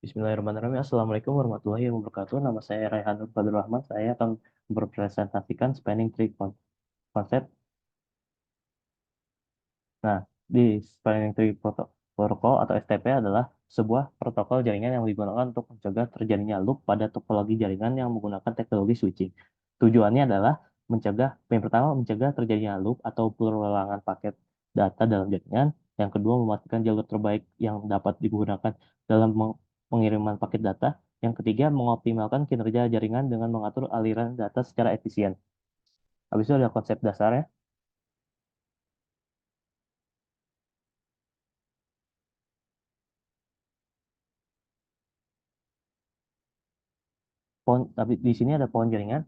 Bismillahirrahmanirrahim. Assalamualaikum warahmatullahi wabarakatuh. Nama saya Raihanur Fadlur Rahman. Saya akan mempresentasikan spanning tree konsep. Nah, di spanning tree protocol atau STP adalah sebuah protokol jaringan yang digunakan untuk mencegah terjadinya loop pada topologi jaringan yang menggunakan teknologi switching. Tujuannya adalah yang pertama, mencegah terjadinya loop atau perulangan paket data dalam jaringan. Yang kedua, memastikan jalur terbaik yang dapat digunakan dalam pengiriman paket data. Yang ketiga, mengoptimalkan kinerja jaringan dengan mengatur aliran data secara efisien. Habis itu ada konsep dasarnya. Tapi di sini ada pohon jaringan,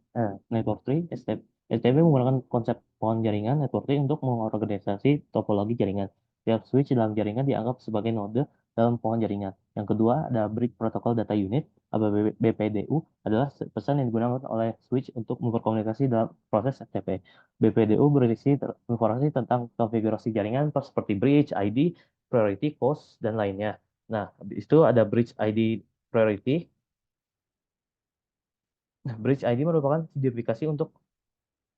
network tree, STP. STP menggunakan konsep pohon jaringan network tree untuk mengorganisasi topologi jaringan. Setiap switch dalam jaringan dianggap sebagai node dalam pohon jaringan. Yang kedua, ada Bridge Protocol Data Unit, atau BPDU, adalah pesan yang digunakan oleh switch untuk berkomunikasi dalam proses STP. BPDU berisi informasi tentang konfigurasi jaringan seperti bridge, ID, priority, cost, dan lainnya. Nah, habis itu ada bridge ID priority. Nah, bridge ID merupakan identifikasi untuk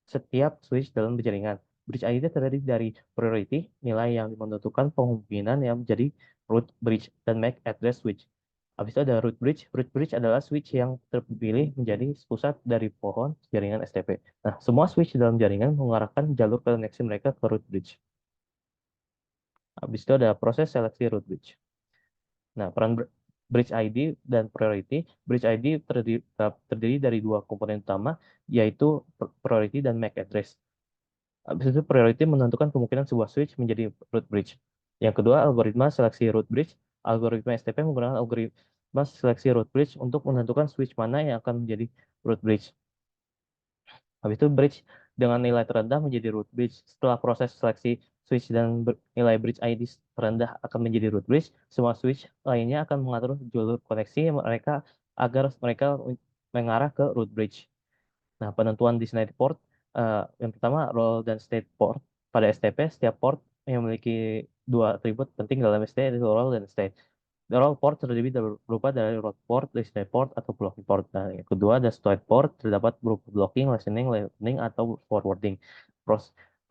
setiap switch dalam jaringan. Bridge ID terdiri dari priority, nilai yang menentukan kemungkinan yang menjadi root bridge, dan MAC address switch. Habis itu ada root bridge. Root bridge adalah switch yang terpilih menjadi pusat dari pohon jaringan STP. Nah, semua switch dalam jaringan mengarahkan jalur koneksi mereka ke root bridge. Habis itu ada proses seleksi root bridge. Nah, peran Bridge ID dan Priority. Bridge ID terdiri dari dua komponen utama, yaitu Priority dan MAC address. Habis itu Priority menentukan kemungkinan sebuah switch menjadi root bridge. Yang kedua, algoritma seleksi root bridge. Algoritma STP menggunakan algoritma seleksi root bridge untuk menentukan switch mana yang akan menjadi root bridge. Habis itu bridge dengan nilai terendah menjadi root bridge. Setelah proses seleksi switch dan nilai bridge ID terendah akan menjadi root bridge, semua switch lainnya akan mengatur jalur koneksi mereka agar mereka mengarah ke root bridge. Nah, penentuan designated port, yang pertama role dan state port. Pada STP, setiap port yang memiliki dua atribut penting dalam STP, yaitu role dan state. Role port terdiri berupa dari root port, listening port, atau blocking port. Nah, yang kedua ada stored port, terdapat berupa blocking, listening, learning, atau forwarding.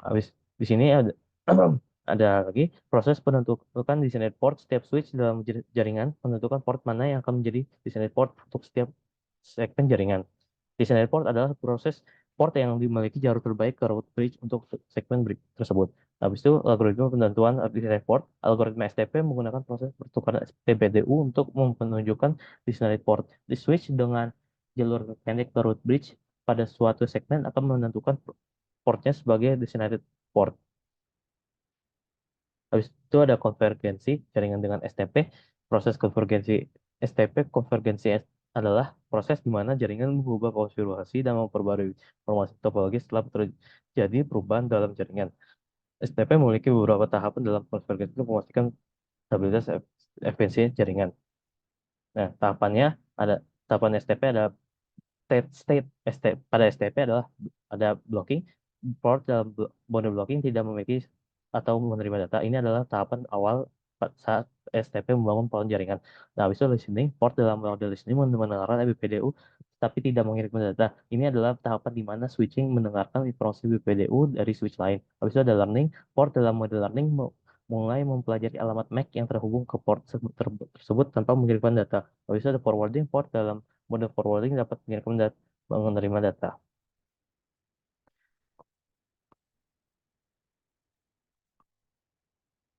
Habis di sini ada ada lagi proses penentukan designated port. Setiap switch dalam jaringan menentukan port mana yang akan menjadi designated port untuk setiap segmen jaringan. Designated port adalah proses port yang dimiliki jalur terbaik ke route bridge untuk segmen bridge tersebut. Habis itu, algoritma penentuan designated port. Algoritma STP menggunakan proses pertukaran PBDU untuk menunjukkan designated port. Di switch dengan jalur pendek ke route bridge pada suatu segmen akan menentukan portnya sebagai designated port. Habis itu ada konvergensi jaringan dengan STP. Proses konvergensi STP, adalah proses di mana jaringan mengubah konfigurasi dan memperbarui informasi topologi setelah terjadi perubahan dalam jaringan. STP memiliki beberapa tahapan dalam konvergensi untuk memastikan stabilitas efisiensi jaringan. Nah, ada tahapan STP ada pada STP adalah ada blocking. Port dalam mode blocking tidak memiliki atau menerima data. Ini adalah tahapan awal saat STP membangun pohon jaringan. Nah, habis itu listening. Port dalam mode listening mendengarkan BPDU tapi tidak mengirimkan data. Ini adalah tahapan di mana switching mendengarkan informasi BPDU dari switch lain. Habis itu ada learning. Port dalam mode learning mulai mempelajari alamat MAC yang terhubung ke port tersebut tanpa mengirimkan data. Habis itu ada forwarding. Port dalam mode forwarding dapat mengirimkan data, menerima data.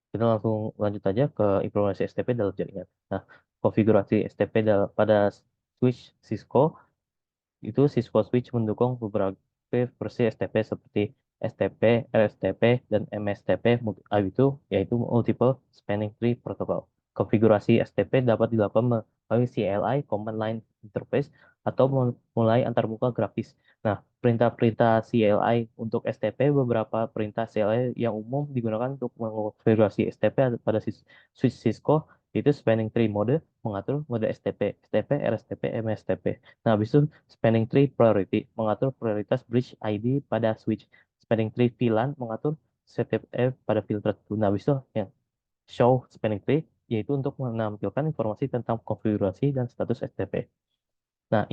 Kita langsung lanjut aja ke implementasi STP dalam jaringan. Nah, konfigurasi STP pada switch Cisco itu Cisco Switch mendukung beberapa versi STP seperti STP, RSTP, dan MSTP itu yaitu Multiple Spanning Tree Protocol. Konfigurasi STP dapat dilakukan melalui CLI, Command Line Interface, atau mulai antarmuka grafis. Nah, perintah-perintah CLI untuk STP, beberapa perintah CLI yang umum digunakan untuk mengonfigurasi STP pada switch Cisco, yaitu Spanning Tree Mode, mengatur mode STP, STP, RSTP, MSTP. Nah, habis itu spanning tree priority mengatur prioritas bridge ID pada switch. Spanning tree VLAN mengatur CTF pada filter tertentu. Nah, habis itu yang show spanning tree yaitu untuk menampilkan informasi tentang konfigurasi dan status STP. Nah,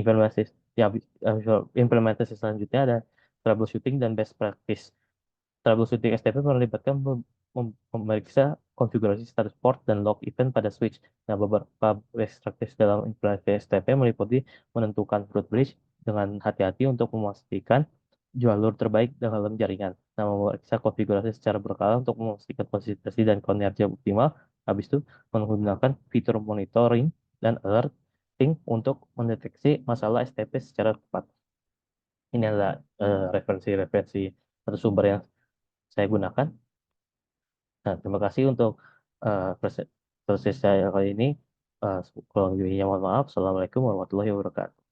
implementasi selanjutnya ada troubleshooting dan best practice. Troubleshooting STP melibatkan memeriksa konfigurasi status port dan log event pada switch. Nah, beberapa best practice dalam implementasi STP meliputi menentukan root bridge dengan hati-hati untuk memastikan jalur terbaik dalam jaringan. Nah, memeriksa konfigurasi secara berkala untuk memastikan konsistensi dan kinerja optimal. Habis itu, menggunakan fitur monitoring dan alerting untuk mendeteksi masalah STP secara tepat. Ini adalah referensi-referensi atau sumber yang saya gunakan. Nah, terima kasih untuk proses saya kali ini. Kalau lebihnya mohon maaf. Assalamualaikum warahmatullahi wabarakatuh.